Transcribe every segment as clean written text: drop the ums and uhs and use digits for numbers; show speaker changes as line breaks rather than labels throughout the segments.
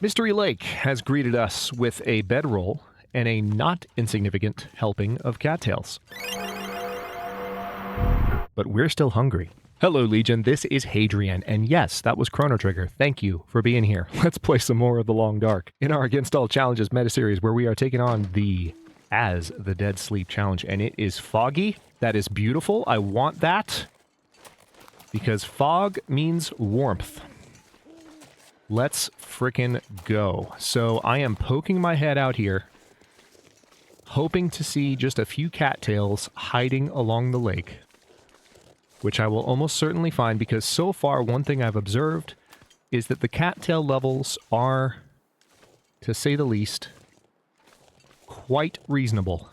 Mystery Lake has greeted us with a bedroll and a not insignificant helping of cattails. But we're still hungry. Hello, Legion. This is Hadrian, and yes, that was Chrono Trigger. Thank you for being here. Let's play some more of The Long Dark in our Against All Challenges meta-series, where we are taking on the As the Dead Sleep challenge, and it is foggy. That is beautiful. I want that because fog means warmth. Let's frickin' go. So I am poking my head out here, hoping to see just a few cattails hiding along the lake, which I will almost certainly find, because so far one thing I've observed is that the cattail levels are, to say the least, quite reasonable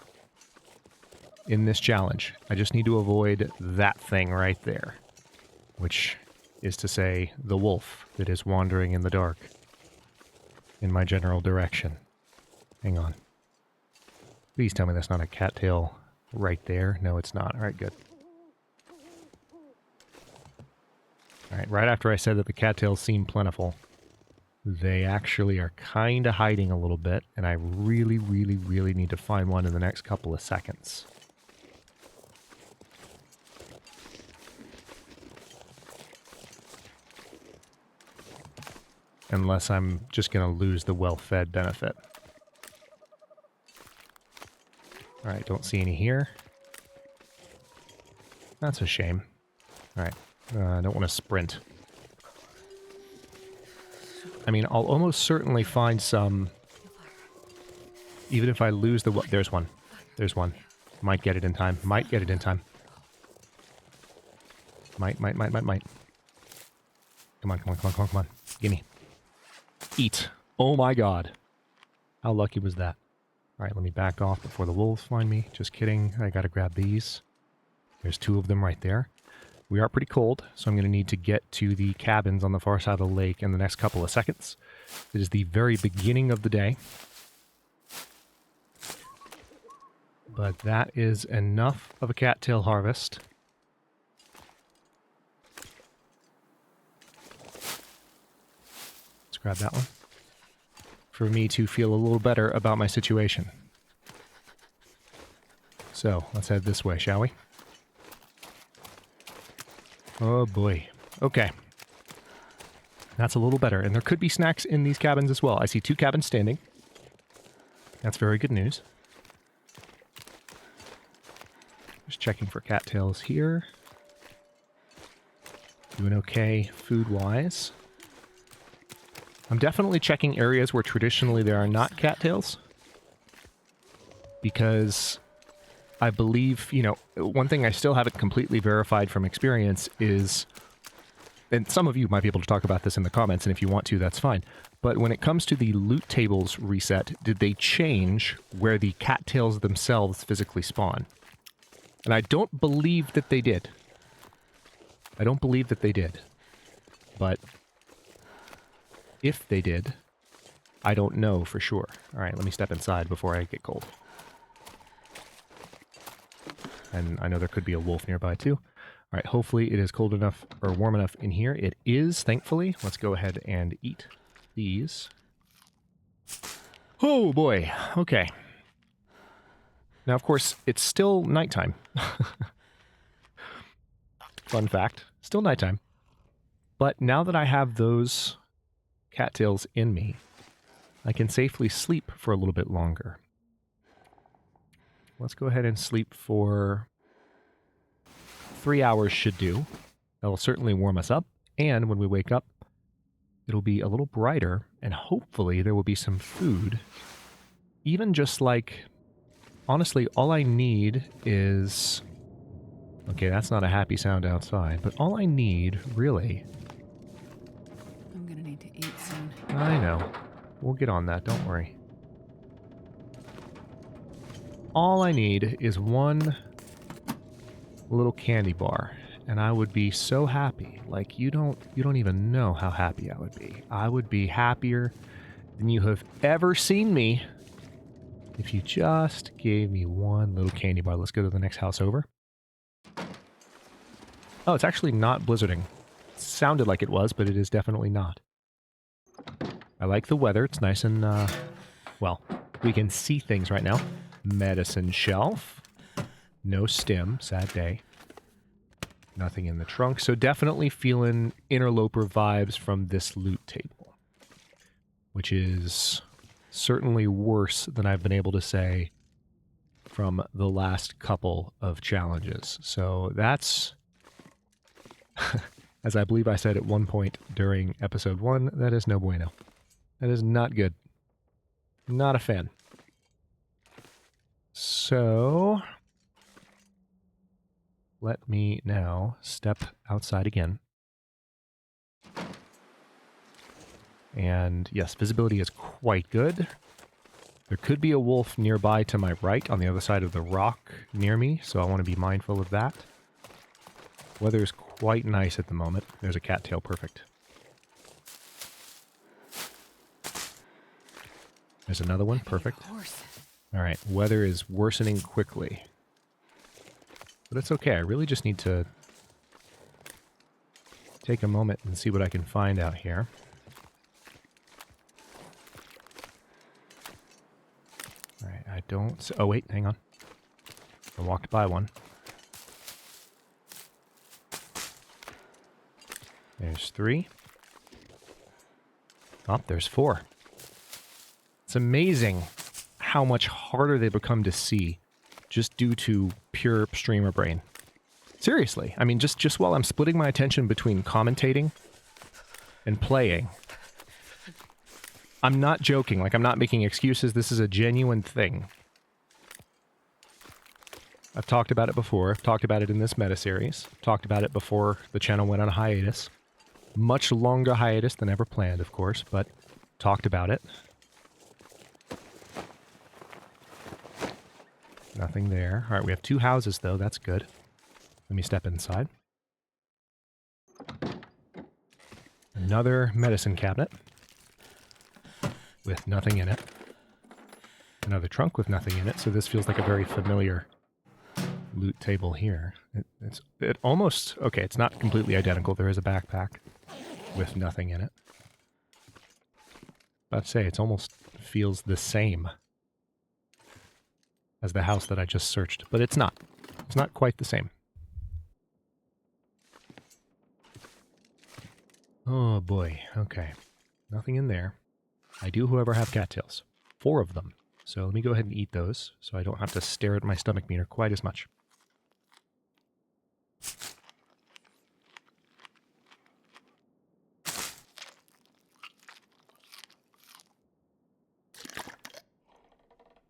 in this challenge. I just need to avoid that thing right there, which is to say the wolf that is wandering in the dark in my general direction. Hang on. Please tell me that's not a cattail right there. No, it's not. All right, good. All right, right after I said that the cattails seem plentiful, they actually are kind of hiding a little bit, and I really, really, really need to find one in the next couple of seconds. Unless I'm just going to lose the well-fed benefit. Alright, don't see any here. That's a shame. Alright, I don't want to sprint. I mean, I'll almost certainly find some, even if I lose the... There's one. There's one. Might get it in time. Might get it in time. Might. Come on. Gimme. Eat. Oh my god. How lucky was that? Alright, let me back off before the wolves find me. Just kidding. I gotta grab these. There's two of them right there. We are pretty cold, so I'm going to need to get to the cabins on the far side of the lake in the next couple of seconds. It is the very beginning of the day. But that is enough of a cattail harvest. Let's grab that one. For me to feel a little better about my situation. So, let's head this way, shall we? Oh boy. Okay. That's a little better. And there could be snacks in these cabins as well. I see two cabins standing. That's very good news. Just checking for cattails here. Doing okay food-wise. I'm definitely checking areas where traditionally there are not cattails. Because I believe, you know, one thing I still haven't completely verified from experience is, and some of you might be able to talk about this in the comments, and if you want to, that's fine. But when it comes to the loot tables reset, did they change where the cattails themselves physically spawn? And I don't believe that they did. I don't believe that they did. But if they did, I don't know for sure. All right, let me step inside before I get cold. And I know there could be a wolf nearby too. All right, hopefully it is cold enough or warm enough in here. It is, thankfully. Let's go ahead and eat these. Oh boy, okay. Now, of course, it's still nighttime. Fun fact, still nighttime. But now that I have those cattails in me, I can safely sleep for a little bit longer. Let's go ahead and sleep for 3 hours should do. That'll certainly warm us up. And when we wake up, it'll be a little brighter. And hopefully there will be some food. Even just like, honestly, all I need is... Okay, that's not a happy sound outside. But all I need, really...
I'm gonna need to eat soon.
I know. We'll get on that, don't worry. All I need is one little candy bar, and I would be so happy. Like, you don't even know how happy I would be. I would be happier than you have ever seen me if you just gave me one little candy bar. Let's go to the next house over. Oh, it's actually not blizzarding. It sounded like it was, but it is definitely not. I like the weather. It's nice and, well, we can see things right now. Medicine shelf. No stim. Sad day. Nothing in the trunk. So definitely feeling interloper vibes from this loot table. Which is certainly worse than I've been able to say from the last couple of challenges. So that's, as I believe I said at one point during episode 1, that is no bueno. That is not good. Not a fan. So, let me now step outside again. And yes, visibility is quite good. There could be a wolf nearby to my right on the other side of the rock near me, so I want to be mindful of that. Weather is quite nice at the moment. There's a cattail, perfect. There's another one, perfect. Alright, weather is worsening quickly. But it's okay, I really just need to take a moment and see what I can find out here. Alright, I don't... Oh wait, hang on. I walked by one. There's 3. Oh, there's 4. It's amazing how much harder they become to see just due to pure streamer brain. Seriously, I mean, just while I'm splitting my attention between commentating and playing, I'm not joking, like I'm not making excuses, this is a genuine thing. I've talked about it before, I've talked about it in this meta-series, talked about it before the channel went on a hiatus. Much longer hiatus than ever planned, of course, but talked about it. Nothing there. Alright, we have 2 houses, though. That's good. Let me step inside. Another medicine cabinet. With nothing in it. Another trunk with nothing in it, so this feels like a very familiar loot table here. It almost... Okay, it's not completely identical. There is a backpack with nothing in it. I'd say it almost feels the same as the house that I just searched, but it's not. It's not quite the same. Oh boy, okay. Nothing in there. I do, however, have cattails. 4 of them. So let me go ahead and eat those, so I don't have to stare at my stomach meter quite as much.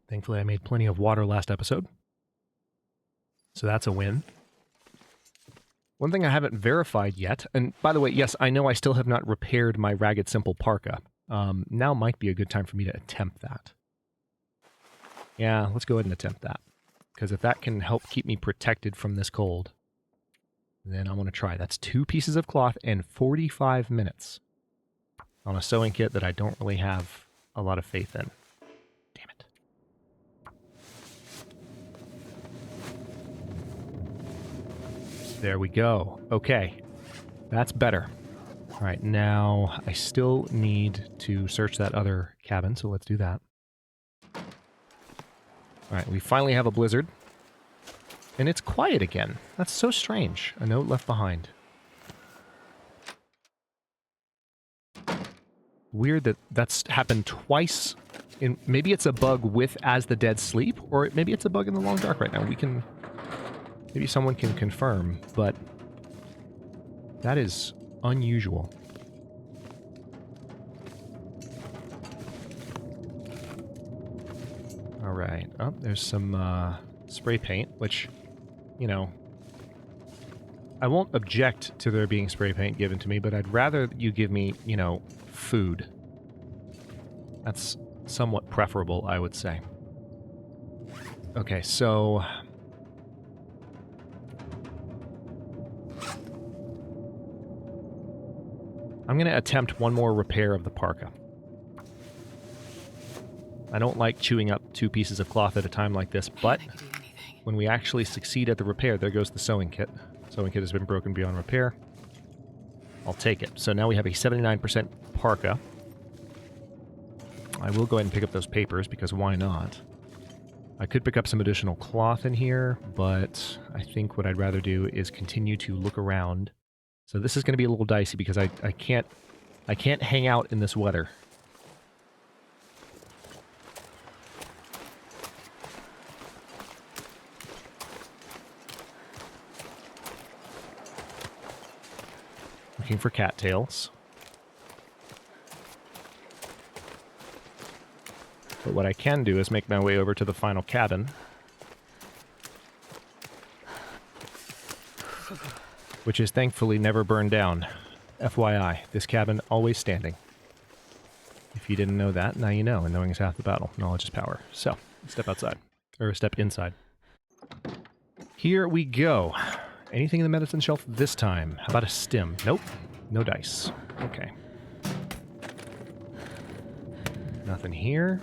Thankfully, I made plenty of water last episode. So that's a win. One thing I haven't verified yet, and by the way, yes, I know I still have not repaired my Ragged Simple parka. Now might be a good time for me to attempt that. Yeah, let's go ahead and attempt that. Because if that can help keep me protected from this cold, then I want to try. That's 2 pieces of cloth and 45 minutes on a sewing kit that I don't really have a lot of faith in. Damn it. There we go. Okay. That's better. Alright, now I still need to search that other cabin, so let's do that. Alright, we finally have a blizzard. And it's quiet again. That's so strange. A note left behind. Weird that that's happened twice. Maybe it's a bug with As the Dead Sleep, or maybe it's a bug in the Long Dark right now. Maybe someone can confirm, but that is unusual. Alright. Oh, there's some spray paint, which, you know, I won't object to there being spray paint given to me, but I'd rather you give me, you know, food. That's somewhat preferable, I would say. Okay, so... I'm going to attempt one more repair of the parka. I don't like chewing up 2 pieces of cloth at a time like this, but when we actually succeed at the repair, there goes the sewing kit. Sewing kit has been broken beyond repair. I'll take it. So now we have a 79% parka. I will go ahead and pick up those papers, because why not? I could pick up some additional cloth in here, but I think what I'd rather do is continue to look around. So this is going to be a little dicey, because I can't hang out in this weather. Looking for cattails. But what I can do is make my way over to the final cabin, which is thankfully never burned down. FYI, this cabin always standing. If you didn't know that, now you know, and knowing is half the battle. Knowledge is power. So, step outside. Or step inside. Here we go. Anything in the medicine shelf this time? How about a stim? Nope. No dice. Okay. Nothing here.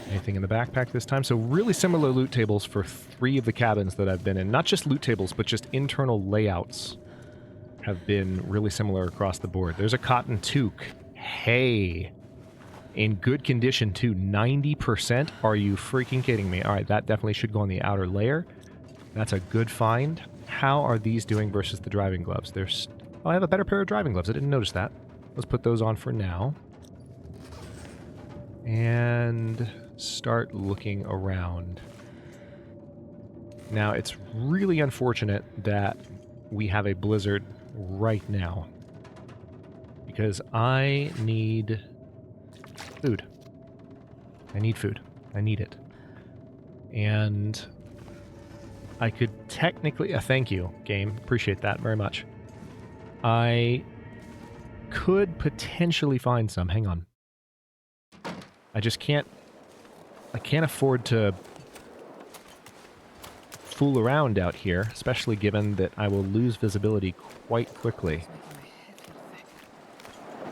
Anything in the backpack this time? So really similar loot tables for 3 of the cabins that I've been in. Not just loot tables, but just internal layouts have been really similar across the board. There's a cotton toque. Hey! In good condition, too. 90%? Are you freaking kidding me? Alright, that definitely should go on the outer layer. That's a good find. How are these doing versus the driving gloves? There's... Oh, I have a better pair of driving gloves. I didn't notice that. Let's put those on for now. And start looking around. Now, it's really unfortunate that we have a blizzard right now, because I need food. I need food. I need it. And I could technically... thank you, game. Appreciate that very much. I could potentially find some. Hang on. I just can't... I can't afford to fool around out here, especially given that I will lose visibility quite quickly.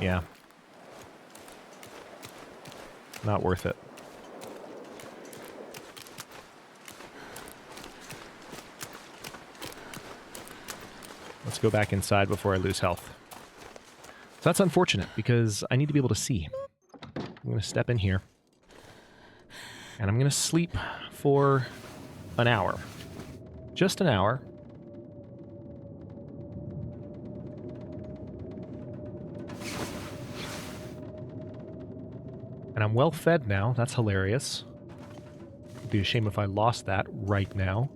Yeah. Not worth it. Let's go back inside before I lose health. So that's unfortunate, because I need to be able to see. I'm going to step in here. And I'm going to sleep for an hour. Just an hour. And I'm well fed now. That's hilarious. It'd be a shame if I lost that right now.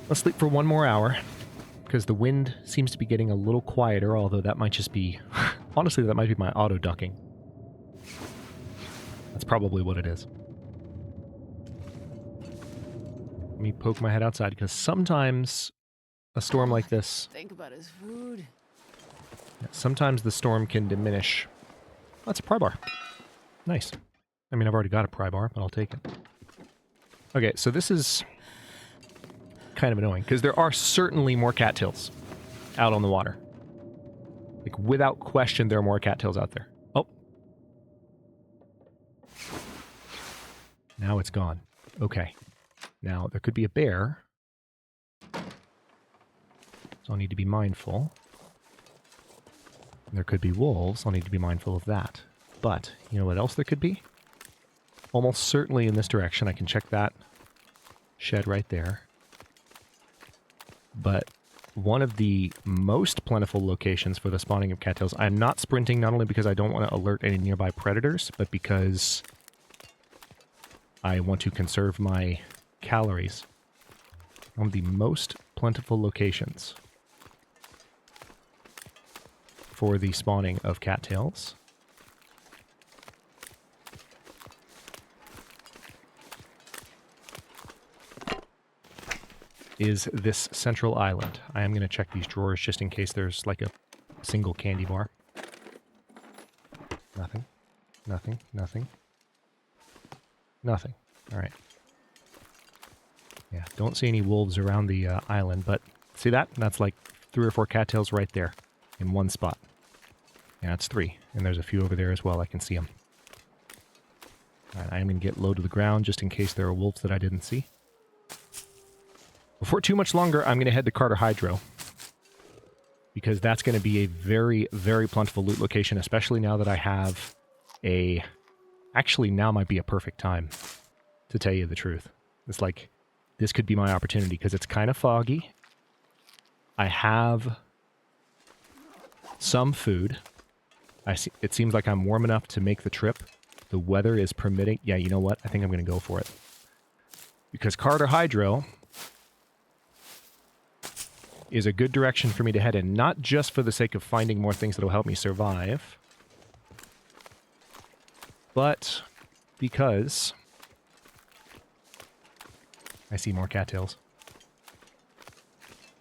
Let's sleep for one more hour, because the wind seems to be getting a little quieter, although that might just be... honestly, that might be my auto-ducking. That's probably what it is. Let me poke my head outside, because sometimes a storm like this...
Think about his food.
Sometimes the storm can diminish... That's a pry bar. Nice. I mean, I've already got a pry bar, but I'll take it. Okay, so this is kind of annoying, because there are certainly more cattails out on the water. Like, without question, there are more cattails out there. Oh. Now it's gone. Okay. Now, there could be a bear. So I'll need to be mindful. There could be wolves. I'll need to be mindful of that. But, you know what else there could be? Almost certainly in this direction. I can check that shed right there. But one of the most plentiful locations for the spawning of cattails... I'm not sprinting, not only because I don't want to alert any nearby predators, but because I want to conserve my calories. One of the most plentiful locations for the spawning of cattails is this central island. I am going to check these drawers just in case there's like a single candy bar. Nothing. Nothing. Nothing. Nothing. Alright. Yeah, don't see any wolves around the island, but see that? That's like 3 or 4 cattails right there in one spot. Yeah, it's 3. And there's a few over there as well. I can see them. Alright, I am going to get low to the ground just in case there are wolves that I didn't see. Before too much longer, I'm going to head to Carter Hydro, because that's going to be a very, very plentiful loot location, especially now that I have a... Actually, now might be a perfect time, to tell you the truth. It's like, this could be my opportunity, because it's kind of foggy. I have some food. It seems like I'm warm enough to make the trip. The weather is permitting. Yeah, you know what? I think I'm going to go for it. Because Carter Hydro is a good direction for me to head in. Not just for the sake of finding more things that will help me survive, but because I see more cattails.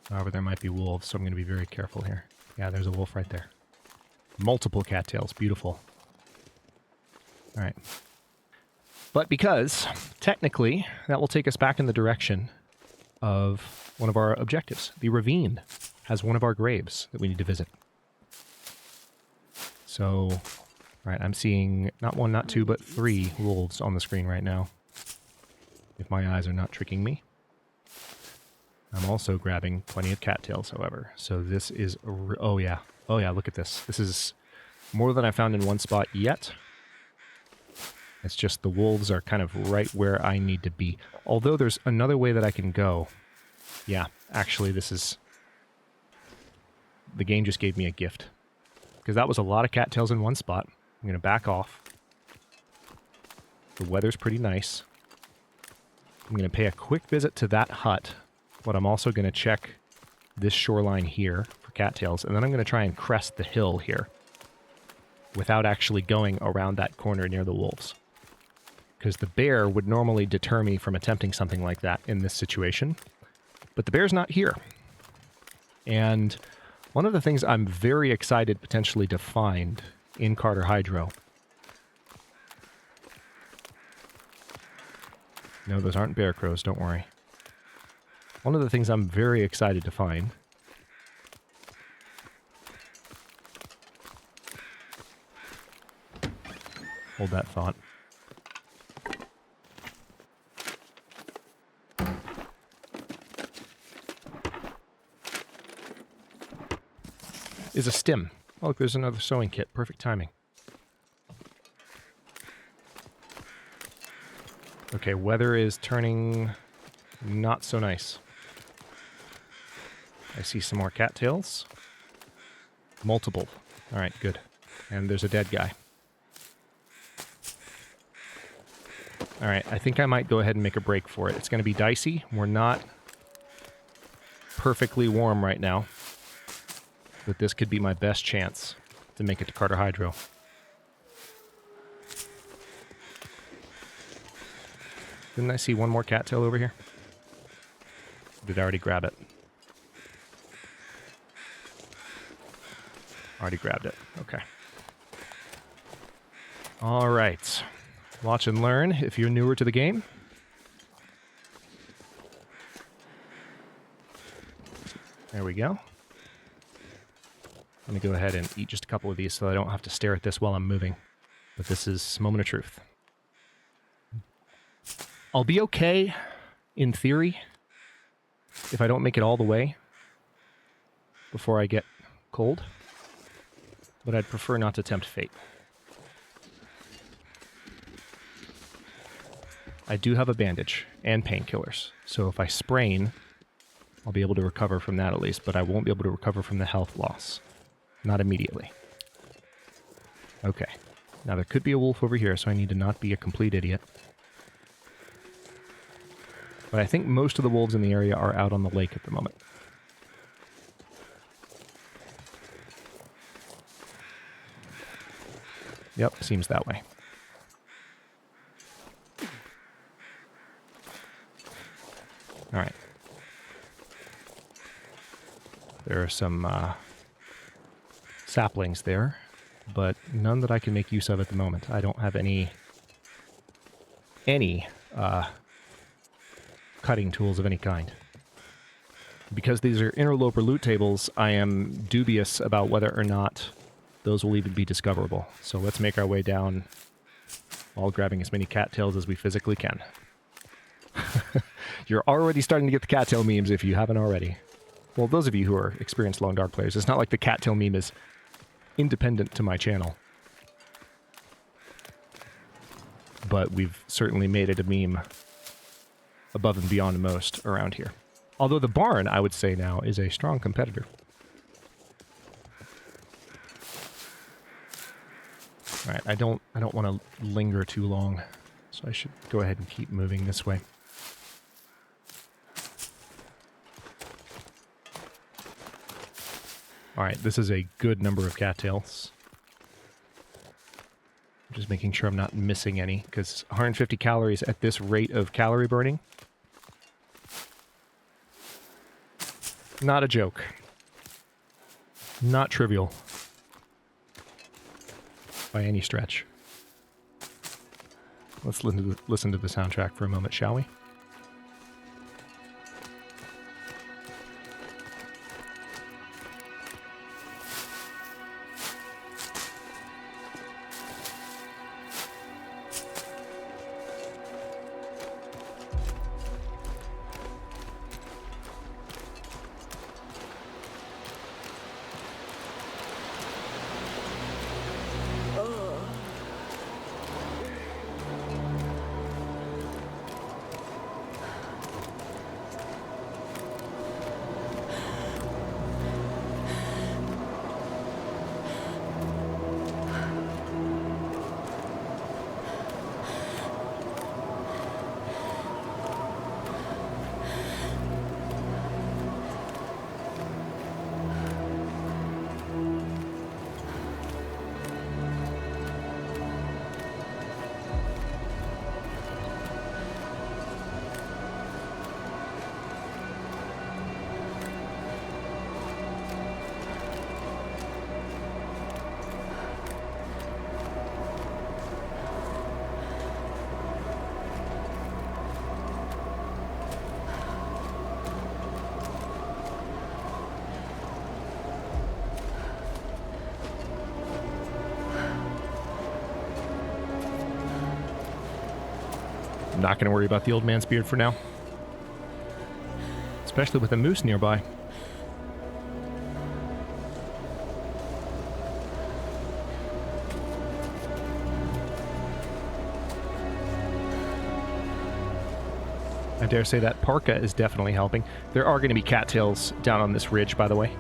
However, there might be wolves, so I'm going to be very careful here. Yeah, there's a wolf right there. Multiple cattails. Beautiful. All right. But because, technically, that will take us back in the direction of one of our objectives. The ravine has one of our graves that we need to visit. So, all right, I'm seeing not one, not two, but 3 wolves on the screen right now. If my eyes are not tricking me. I'm also grabbing plenty of cattails, however. So this is... Oh, yeah. Oh, yeah, look at this. This is more than I found in one spot yet. It's just the wolves are kind of right where I need to be. Although there's another way that I can go. Yeah, actually, this is... The game just gave me a gift. Because that was a lot of cattails in one spot. I'm going to back off. The weather's pretty nice. I'm going to pay a quick visit to that hut. But I'm also going to check this shoreline here for cattails. And then I'm going to try and crest the hill here. Without actually going around that corner near the wolves. Because the bear would normally deter me from attempting something like that in this situation. But the bear's not here. And one of the things I'm very excited potentially to find in Carter Hydro... No, those aren't bear crows, don't worry. One of the things I'm very excited to find... Hold that thought. Is a stem. Oh, look, there's another sewing kit. Perfect timing. Okay, weather is turning not so nice. I see some more cattails. Multiple. All right, good. And there's a dead guy. All right, I think I might go ahead and make a break for it. It's going to be dicey. We're not perfectly warm right now. But this could be my best chance to make it to Carter Hydro. Didn't I see one more cattail over here? Did I already grab it? Already grabbed it. Okay. All right. Watch and learn if you're newer to the game. There we go. I'm going to go ahead and eat just a couple of these so I don't have to stare at this while I'm moving. But this is moment of truth. I'll be okay, in theory, if I don't make it all the way before I get cold. But I'd prefer not to tempt fate. I do have a bandage and painkillers, so if I sprain, I'll be able to recover from that at least, but I won't be able to recover from the health loss. Not immediately. Okay. Now there could be a wolf over here, so I need to not be a complete idiot. But I think most of the wolves in the area are out on the lake at the moment. Yep, seems that way. All right. There are some saplings there, but none that I can make use of at the moment. I don't have any cutting tools of any kind. Because these are interloper loot tables, I am dubious about whether or not those will even be discoverable. So let's make our way down while grabbing as many cattails as we physically can. You're already starting to get the cattail memes if you haven't already. Well, those of you who are experienced Long Dark players, it's not like the cattail meme is independent to my channel. but we've certainly made it a meme above and beyond most around here. Although the barn, I would say now, is a strong competitor. All right, I don't want to linger too long, so I should go ahead and keep moving this way. All right, this is a good number of cattails. I'm just making sure I'm not missing any, because 150 calories at this rate of calorie burning, not a joke. Not trivial. By any stretch. Let's listen to the soundtrack for a moment, shall we? I'm not going to worry about the old man's beard for now. Especially with a moose nearby. I dare say that parka is definitely helping. There are going to be cattails down on this ridge, by the way.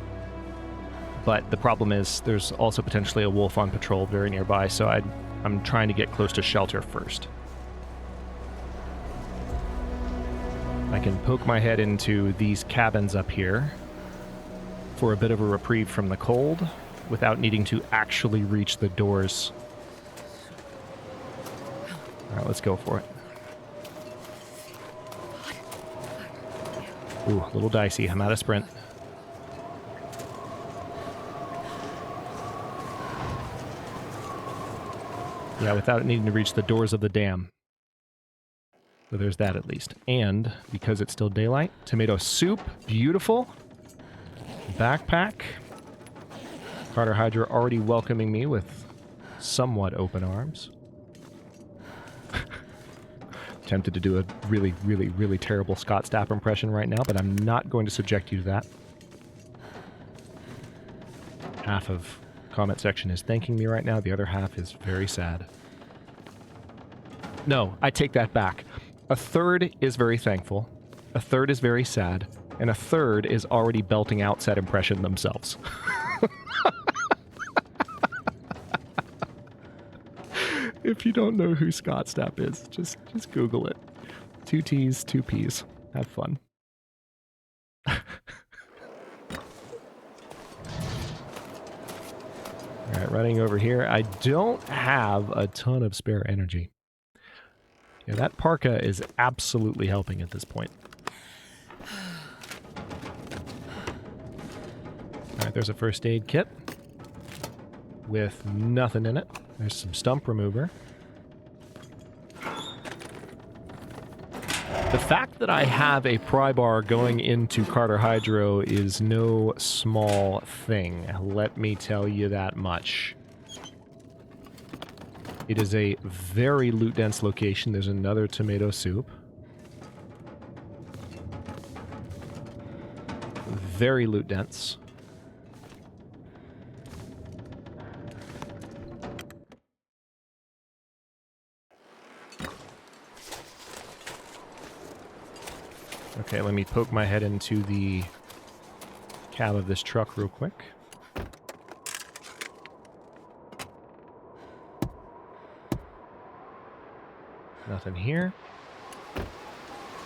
But the problem is there's also potentially a wolf on patrol very nearby, so I'm trying to get close to shelter first. I can poke my head into these cabins up here for a bit of a reprieve from the cold without needing to actually reach the doors. All right, let's go for it. Ooh, a little dicey. I'm out of sprint. Yeah, without needing to reach the doors of the dam. So there's that at least. And because it's still daylight, tomato soup, beautiful. Backpack. Carter Hydra already welcoming me with somewhat open arms. Tempted to do a really, really, really terrible Scott Stapp impression right now, but I'm not going to subject you to that. Half of comment section is thanking me right now, the other half is very sad. No, I take that back. A third is very thankful, a third is very sad, and a third is already belting out said impression themselves. If you don't know who Scott Stapp is, just Google it. 2 T's, 2 P's. Have fun. Alright, running over here. I don't have a ton of spare energy. Yeah, that parka is absolutely helping at this point. Alright, there's a first aid kit with nothing in it. There's some stump remover. The fact that I have a pry bar going into Carter Hydro is no small thing. Let me tell you that much. It is a very loot-dense location. There's another tomato soup. Very loot-dense. Okay, let me poke my head into the cab of this truck real quick. Nothing here.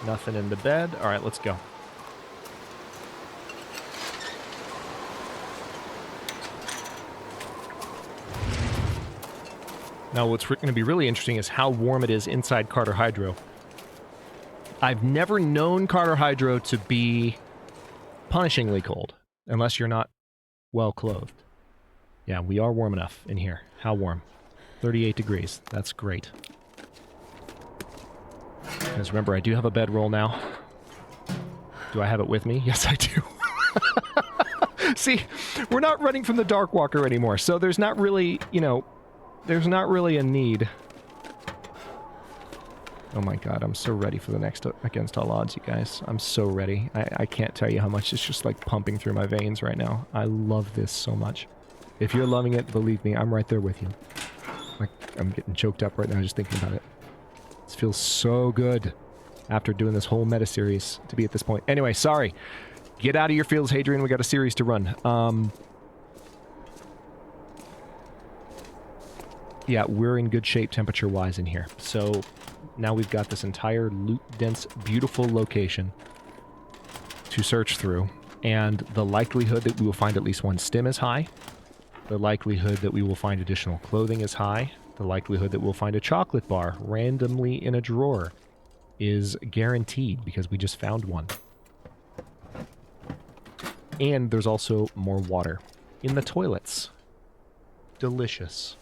Nothing in the bed. All right, let's go. Now, what's going to be really interesting is how warm it is inside Carter Hydro. I've never known Carter Hydro to be punishingly cold, unless you're not well clothed. Yeah, we are warm enough in here. How warm? 38 degrees. That's great. Because remember, I do have a bedroll now. Do I have it with me? Yes, I do. See, we're not running from the Dark Walker anymore, so there's not really, you know, there's not really a need. Oh my god, I'm so ready for the next Against All Odds, you guys. I'm so ready. I can't tell you how much it's just like pumping through my veins right now. I love this so much. If you're loving it, believe me, I'm right there with you. Like, I'm getting choked up right now just thinking about it. This feels so good after doing this whole meta series to be at this point. Anyway, sorry. Get out of your fields, Hadrian. We got a series to run. Yeah, we're in good shape temperature-wise in here. So now we've got this entire loot-dense, beautiful location to search through. And the likelihood that we will find at least one stim is high. The likelihood that we will find additional clothing is high. The likelihood that we'll find a chocolate bar randomly in a drawer is guaranteed because we just found one. And there's also more water in the toilets. Delicious.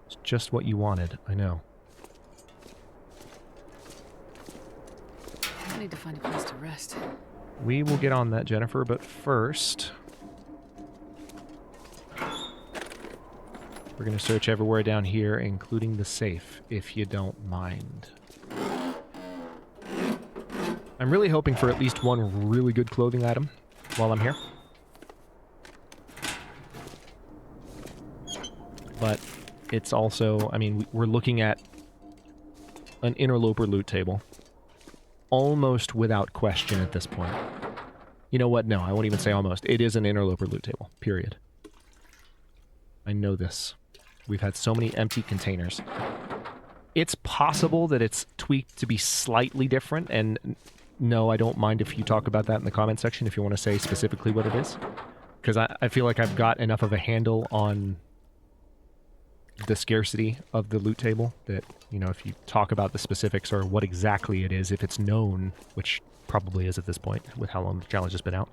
It's just what you wanted, I know.
I need to find a place to rest.
We will get on that, Jennifer, but first we're going to search everywhere down here, including the safe, if you don't mind. I'm really hoping for at least one really good clothing item while I'm here. But it's also, I mean, we're looking at an interloper loot table. Almost without question at this point. You know what? No, I won't even say almost. It is an interloper loot table, period. I know this. We've had so many empty containers. It's possible that it's tweaked to be slightly different, and no, I don't mind if you talk about that in the comment section if you want to say specifically what it is. Because I feel like I've got enough of a handle on the scarcity of the loot table that, you know, if you talk about the specifics or what exactly it is, if it's known, which probably is at this point with how long the challenge has been out,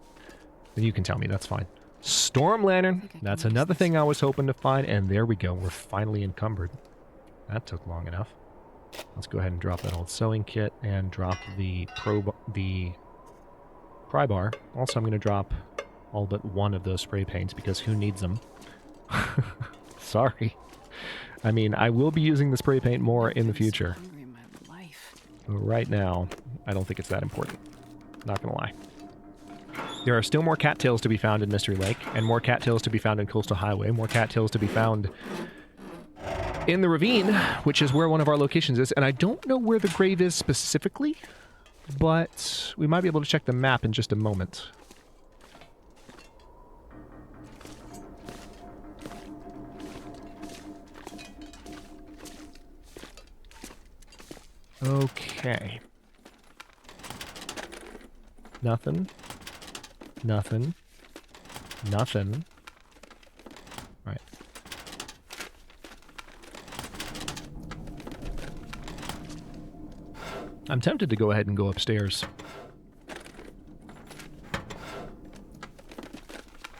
then you can tell me, that's fine. Storm Lantern, that's another thing I was hoping to find, and there we go, we're finally encumbered. That took long enough. Let's go ahead and drop that old sewing kit and drop the pry bar. Also, I'm going to drop all but one of those spray paints because who needs them? Sorry. I mean, I will be using the spray paint more in the future. But right now, I don't think it's that important. Not gonna lie. There are still more cattails to be found in Mystery Lake, and more cattails to be found in Coastal Highway, more cattails to be found in the ravine, which is where one of our locations is, and I don't know where the grave is specifically, but we might be able to check the map in just a moment. Okay. Nothing. Nothing. Nothing. Right. I'm tempted to go ahead and go upstairs.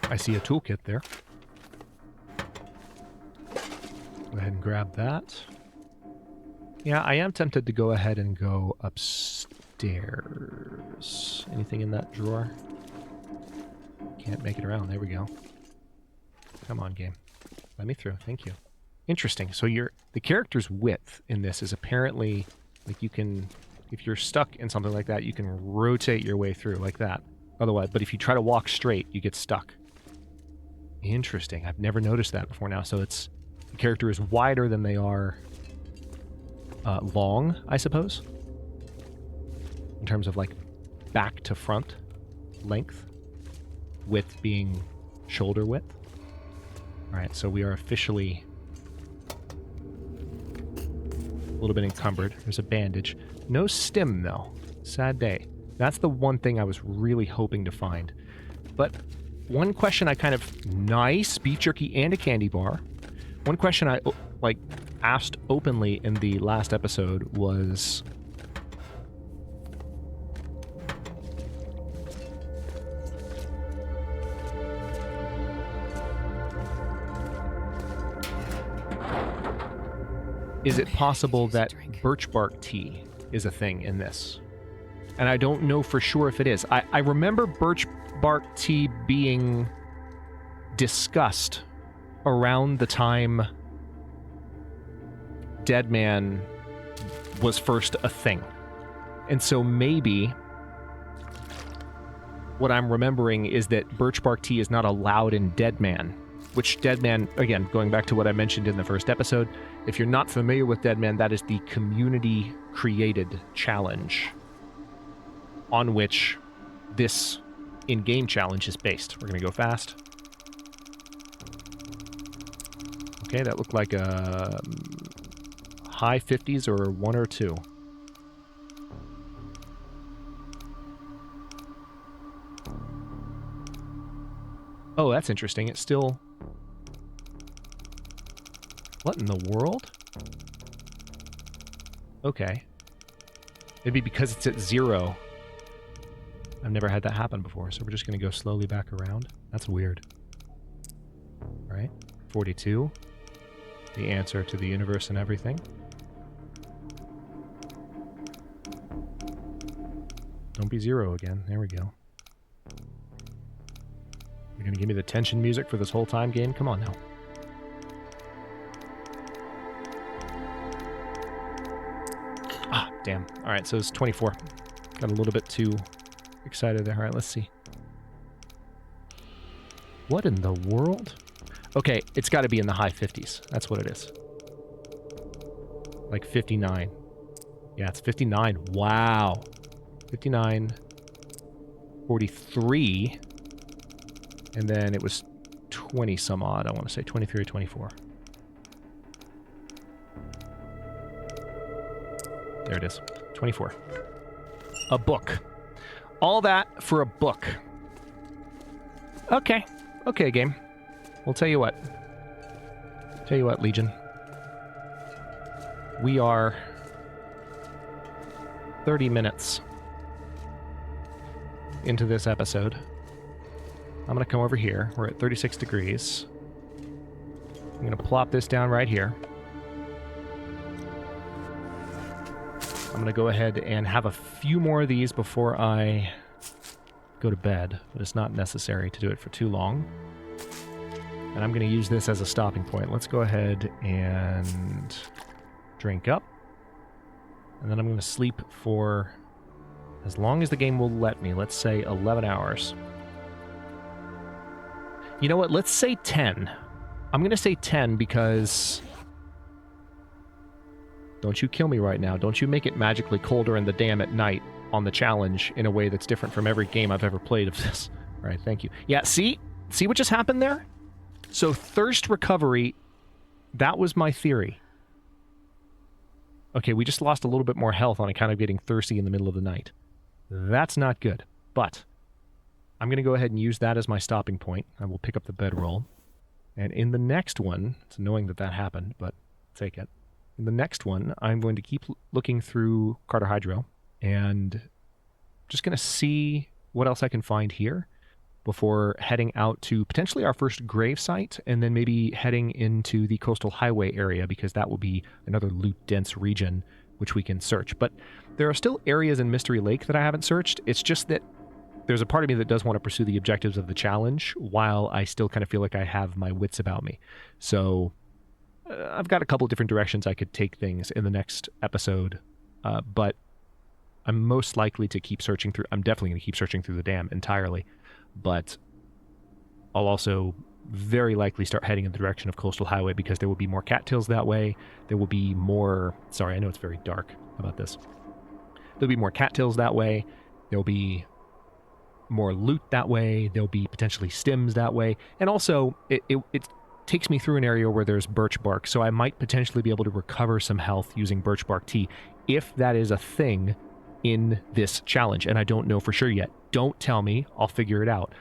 I see a toolkit there. Go ahead and grab that. Yeah, I am tempted to go ahead and go upstairs. Anything in that drawer? Can't make it around. There we go. Come on, game. Let me through. Thank you. Interesting. So the character's width in this is apparently, like, you can, if you're stuck in something like that, you can rotate your way through like that. Otherwise, but if you try to walk straight, you get stuck. Interesting. I've never noticed that before now. So the character is wider than they are long, I suppose, in terms of like back to front length, width being shoulder width. All right, so we are officially a little bit encumbered. There's a bandage. No stim, though. Sad day. That's the one thing I was really hoping to find. But one question I kind of... Nice, beef jerky and a candy bar. One question I, asked openly in the last episode was... Is it possible that birch bark tea is a thing in this? And I don't know for sure if it is. I remember birch bark tea being discussed around the time Dead Man was first a thing. And so maybe what I'm remembering is that birch bark tea is not allowed in Dead Man. Which Dead Man, again, going back to what I mentioned in the first episode, if you're not familiar with Dead Man, that is the community-created challenge on which this in-game challenge is based. We're going to go fast. Okay, that looked like a high 50s or 1 or 2. Oh, that's interesting. It's still... What in the world? Okay. Maybe because it's at 0. I've never had that happen before, so we're just going to go slowly back around. That's weird. Alright. 42. The answer to the universe and everything. Don't be 0 again. There we go. You're going to give me the tension music for this whole time, game? Come on now. Ah, damn. Alright, so it's 24. Got a little bit too excited there. Alright, let's see. What in the world? Okay, it's got to be in the high 50s. That's what it is. Like 59. Yeah, it's 59. Wow. 59. 43. And then it was 20 some odd. I want to say 23 or 24. There it is. 24. A book. All that for a book. Okay. Okay, game. We'll tell you what. Tell you what, Legion. We are 30 minutes into this episode. I'm going to come over here. We're at 36 degrees. I'm going to plop this down right here. I'm going to go ahead and have a few more of these before I go to bed, but it's not necessary to do it for too long. And I'm going to use this as a stopping point. Let's go ahead and drink up. And then I'm going to sleep for as long as the game will let me. Let's say 11 hours. You know what? Let's say 10. I'm going to say 10 because... Don't you kill me right now. Don't you make it magically colder in the dam at night on the challenge in a way that's different from every game I've ever played of this. All right, thank you. Yeah, see? See what just happened there? So thirst recovery, that was my theory. Okay, we just lost a little bit more health on account of getting thirsty in the middle of the night. That's not good. But I'm going to go ahead and use that as my stopping point. I will pick up the bedroll. And in the next one, it's annoying that that happened, but take it. In the next one, I'm going to keep looking through Carter Hydro and just going to see what else I can find here before heading out to potentially our first grave site and then maybe heading into the coastal highway area because that will be another loot-dense region which we can search. But there are still areas in Mystery Lake that I haven't searched. It's just that there's a part of me that does want to pursue the objectives of the challenge while I still kind of feel like I have my wits about me. So... I've got a couple different directions I could take things in the next episode, but I'm most likely to keep searching through... I'm definitely going to keep searching through the dam entirely, but I'll also very likely start heading in the direction of Coastal Highway because there will be more cattails that way. There will be more... Sorry, I know it's very dark about this. There'll be more cattails that way, There'll be more loot that way. There'll be potentially stims that way. And also, it takes me through an area where there's birch bark, so I might potentially be able to recover some health using birch bark tea, if that is a thing in this challenge, and I don't know for sure yet. Don't tell me, I'll figure it out.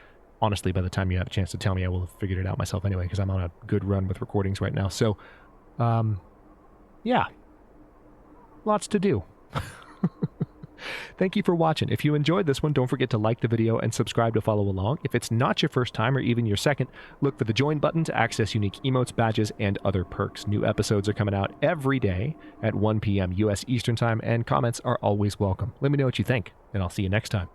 Honestly, by the time you have a chance to tell me, I will have figured it out myself anyway, because I'm on a good run with recordings right now. So, yeah. Lots to do. Thank you for watching. If you enjoyed this one, don't forget to like the video and subscribe to follow along. If it's not your first time or even your second, look for the join button to access unique emotes, badges, and other perks. New episodes are coming out every day at 1 p.m. U.S. Eastern Time, and comments are always welcome. Let me know what you think, and I'll see you next time.